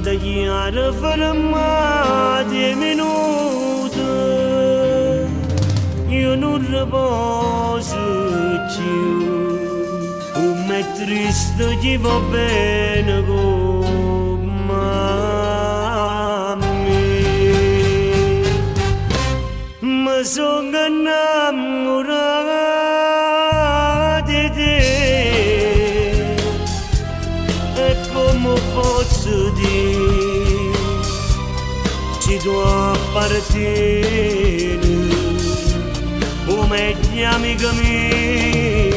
tagliare fermate minuti, io non riposo più, un me triste che va bene con me, ma sono innamorato di te, e come posso dire, ci tu appartieni, come gli amici miei,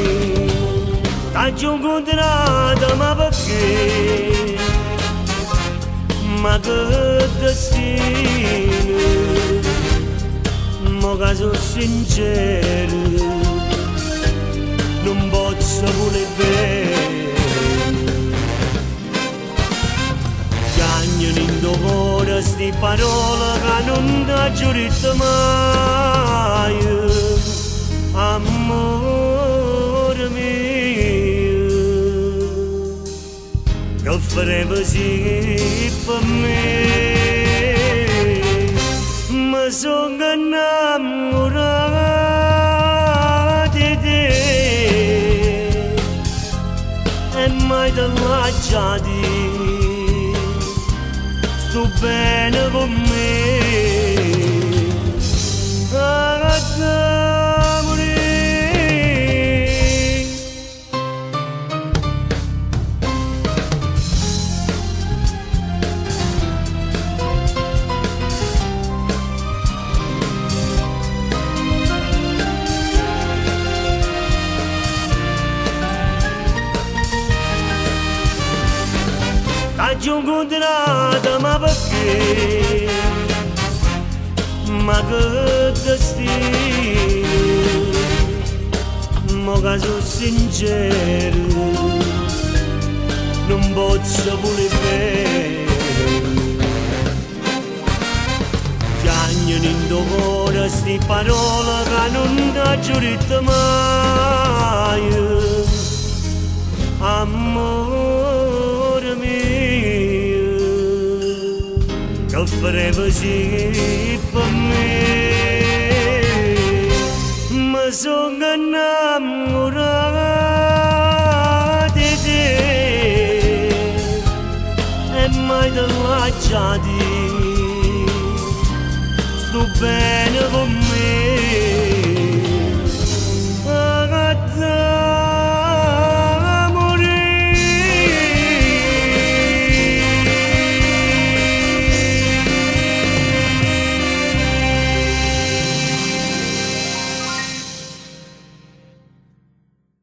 t'ho incontrato ma perché, ma che destino, ma che sono sincero, non posso voler bene. Cagno in tuo cuore sti parole che non ti giurito mai, amore mio, che farebbe sì per me, ma sono innamorato di te, e mai te lasciati, sto bene con me, t'ho incontrato ma perché, ma che destino, ma che sono sincero, non posso voler bene. Piangono in tuo cuore sti parole che non ti giurito mai, amore mio, che farebbe sì per me, ma sono innamorato di te, e mai te lasciati, sto bene con me.